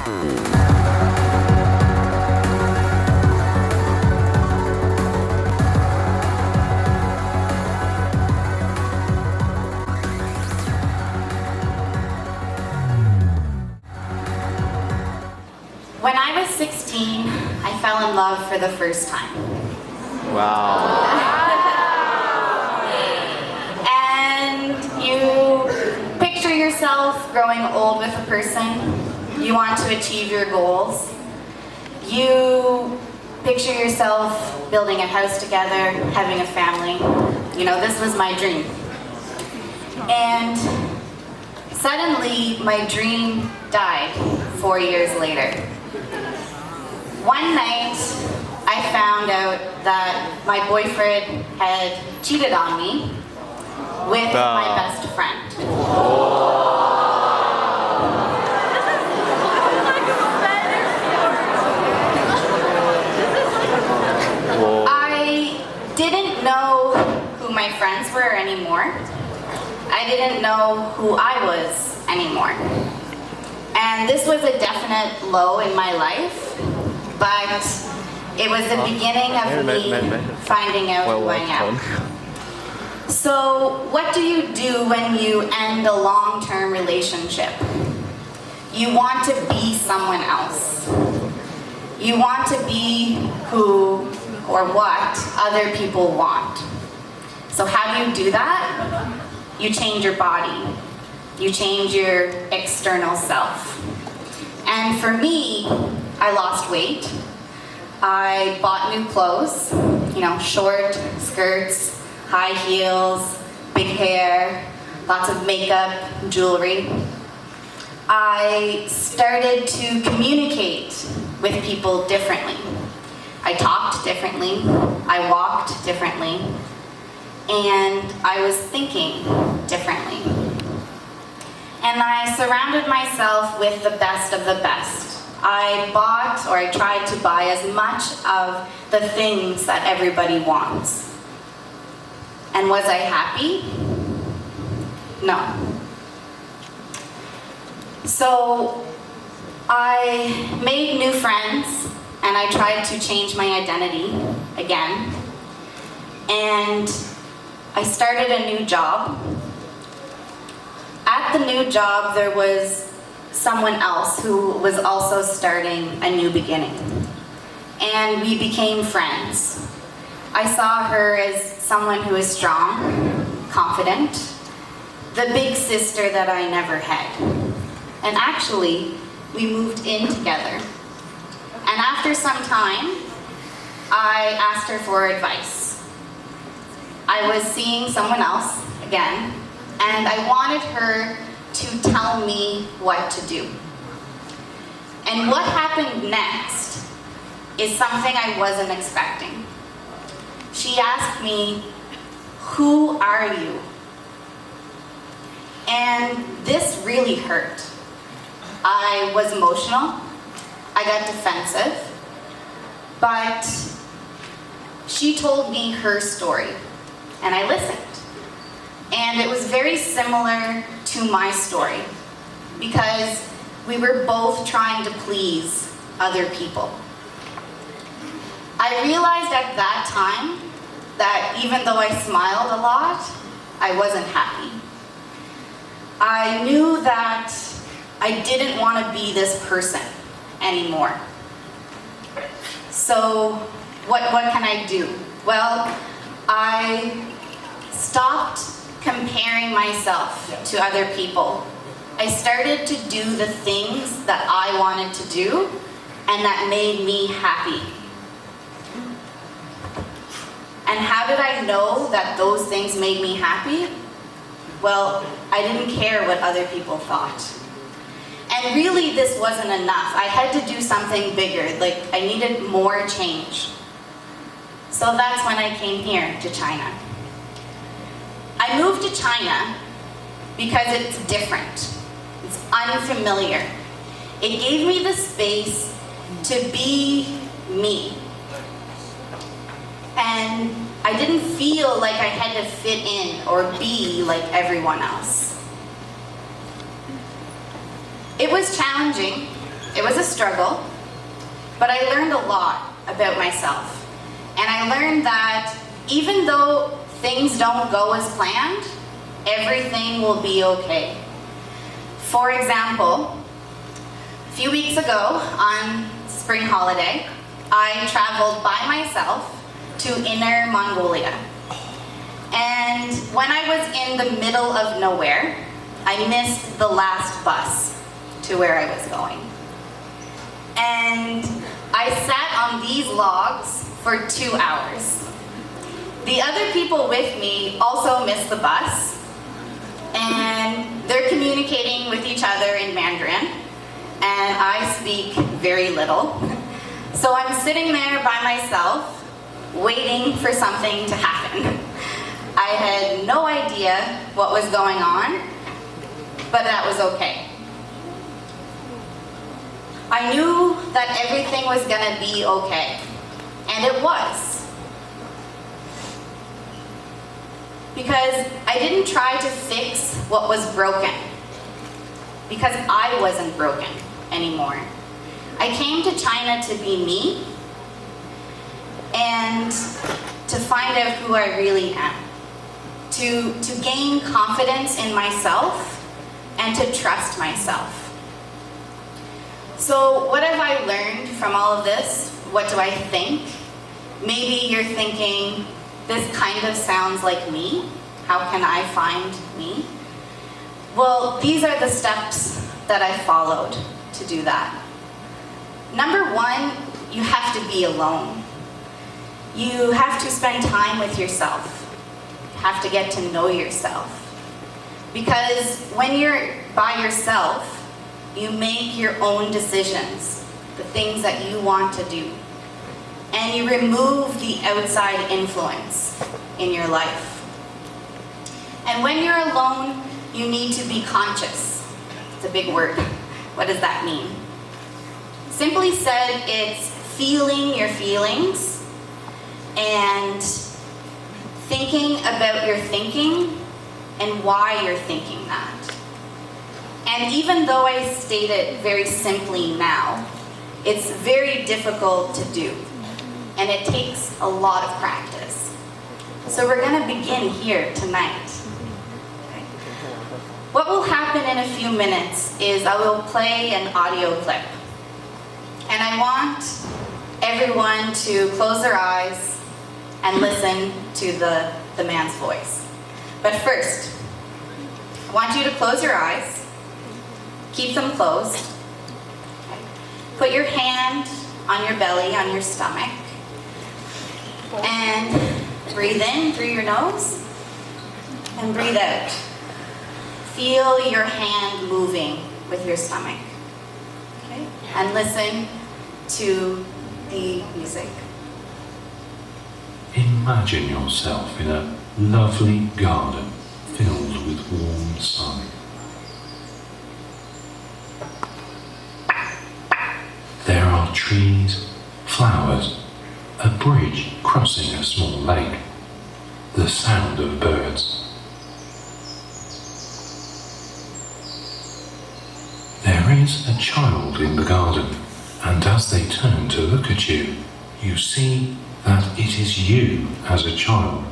When I was 16, I fell in love for the first time. Wow. And you picture yourself growing old with a person. You want to achieve your goals. You picture yourself building a house together, having a family. You know, this was my dream. And suddenly, my dream died 4 years later. One night, I found out that my boyfriend had cheated on me with my best friend. I didn't know who my friends were anymore. I didn't know who I was anymore. And this was a definite low in my life. But it was the beginning of me finding out who I am. So what do you do when you end a long-term relationship? You want to be someone else. You want to be who or what other people want. So how do you do that? You change your body. You change your external self. And for me, I lost weight. I bought new clothes, you know, short skirts, high heels, big hair, lots of makeup, jewelry. I started to communicate with people differently. I talked differently, I walked differently, and I was thinking differently. And I surrounded myself with the best of the best. I bought, or I tried to buy, as much of the things that everybody wants. And was I happy? No. So I made new friends, and I tried to change my identity again. And I started a new job. At the new job, there was someone else who was also starting a new beginning. And we became friends. I saw her as someone who is strong, confident, the big sister that I never had. And actually, we moved in together. And after some time, I asked her for advice. I was seeing someone else again, and I wanted her to tell me what to do. And what happened next is something I wasn't expecting. She asked me, "Who are you?" And this really hurt. I was emotional, I got defensive, but she told me her story, and I listened. And it was very similar to my story, because we were both trying to please other people. I realized at that time that even though I smiled a lot, I wasn't happy. I knew that I didn't want to be this person anymore. So what can I do? Well, I stopped comparing myself to other people. I started to do the things that I wanted to do and that made me happy. And how did I know that those things made me happy? Well, I didn't care what other people thought. And really, this wasn't enough. I had to do something bigger, like I needed more change. So that's when I came here to China. I moved to China because it's different. It's unfamiliar. It gave me the space to be me. And I didn't feel like I had to fit in or be like everyone else. It was challenging. It was a struggle, but I learned a lot about myself. And I learned that even though things don't go as planned, everything will be okay. For example, a few weeks ago on spring holiday, I traveled by myself to Inner Mongolia. And when I was in the middle of nowhere, I missed the last bus to where I was going. And I sat on these logs for 2 hours. The other people with me also missed the bus, and they're communicating with each other in Mandarin, and I speak very little. So I'm sitting there by myself, waiting for something to happen. I had no idea what was going on, but that was okay. I knew that everything was gonna be okay, and it was. Because I didn't try to fix what was broken, because I wasn't broken anymore. I came to China to be me, and to find out who I really am. To gain confidence in myself and to trust myself. So what have I learned from all of this? What do I think? Maybe you're thinking, this kind of sounds like me. How can I find me? Well, these are the steps that I followed to do that. Number one, you have to be alone. You have to spend time with yourself. Have to get to know yourself. Because when you're by yourself, you make your own decisions, the things that you want to do. And you remove the outside influence in your life. And when you're alone, you need to be conscious. It's a big word. What does that mean? Simply said, it's feeling your feelings and thinking about your thinking and why you're thinking that. And even though I state it very simply now, it's very difficult to do. And it takes a lot of practice. So we're going to begin here tonight. Okay. What will happen in a few minutes is I will play an audio clip. And I want everyone to close their eyes and listen to the man's voice. But first, I want you to close your eyes. Keep them closed. Okay. Put your hand on your belly, on your stomach. And breathe in through your nose. And breathe out. Feel your hand moving with your stomach. Okay? And listen to the music. Imagine yourself in a lovely garden filled with warm sun. There are trees, flowers, a bridge crossing a small lake, the sound of birds. There is a child in the garden, and as they turn to look at you, you see that it is you as a child.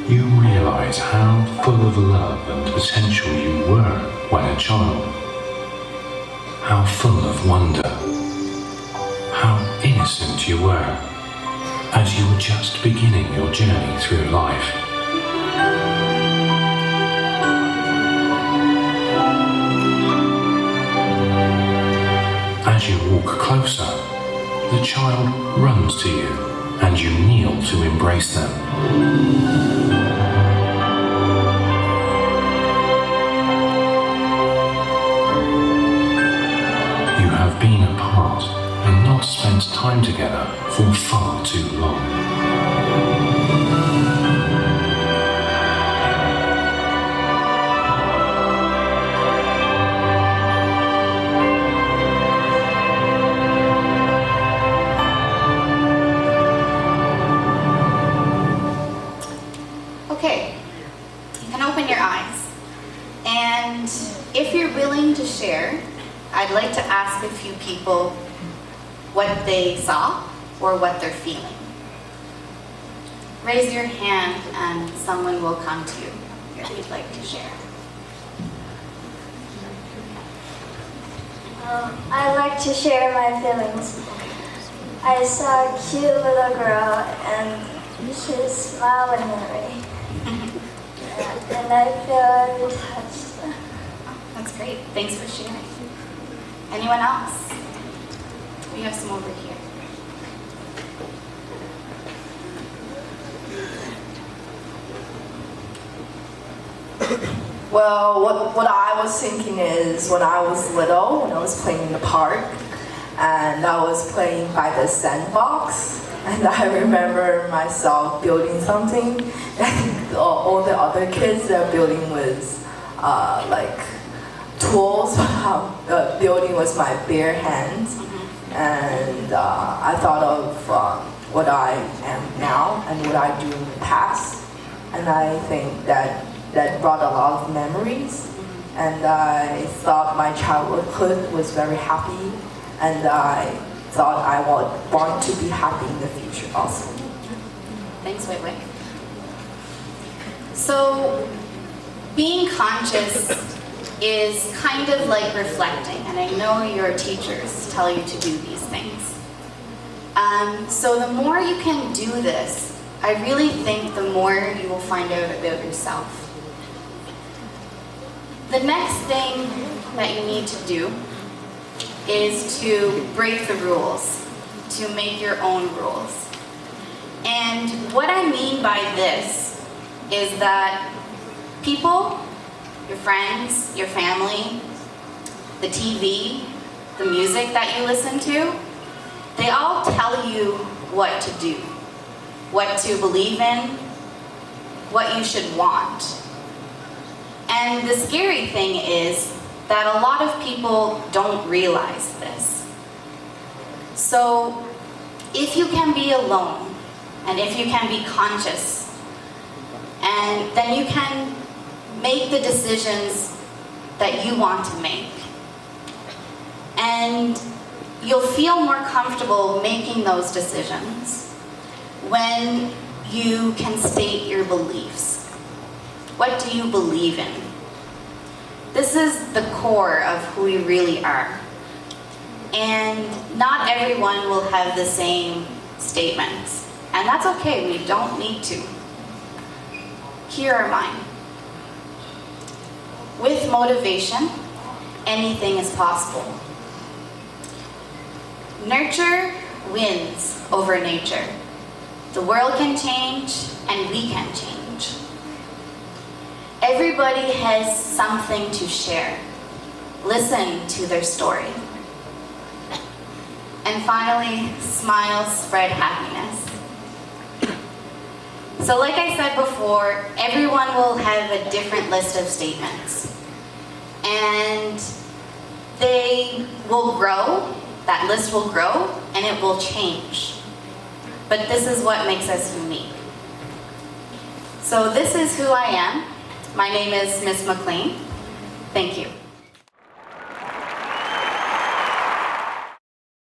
You realize how full of love and potential you were when a child. How full of wonder. How innocent you were as you were just beginning your journey through life. As you walk closer, the child runs to you and you kneel to embrace them. You have been apart and not spent time together for far too long. willing to share, I'd like to ask a few people what they saw or what they're feeling. Raise your hand and someone will come to you if you'd like to share. I like to share my feelings. I saw a cute little girl and she's smiling at me. And I feel very touched. That's great. Thanks for sharing. Anyone else? We have some over here. Well, what I was thinking is when I was little, when I was playing in the park, and I was playing by the sandbox, and I remember myself building something, and all the other kids are building with like tools. Building was my bare hands, and I thought of what I am now and what I do in the past, and I think that brought a lot of memories, and I thought my childhood was very happy, and I thought I would want to be happy in the future also. Thanks, Wei Wei. So, being conscious is kind of like reflecting, and I know your teachers tell you to do these things. So the more you can do this, I really think the more you will find out about yourself. The next thing that you need to do is to break the rules, to make your own rules. And what I mean by this is that people, your friends, your family, the TV, the music that you listen to, they all tell you what to do, what to believe in, what you should want. And the scary thing is that a lot of people don't realize this. So if you can be alone, and if you can be conscious, and then you can make the decisions that you want to make. And you'll feel more comfortable making those decisions when you can state your beliefs. What do you believe in? This is the core of who we really are. And not everyone will have the same statements. And that's okay, we don't need to. Here are mine. With motivation, anything is possible. Nurture wins over nature. The world can change, and we can change. Everybody has something to share. Listen to their story. And finally, smile, spread happiness. So like I said before, everyone will have a different list of statements. And they will grow, that list will grow, and it will change. But this is what makes us unique. So this is who I am. My name is Miss Maclean. Thank you.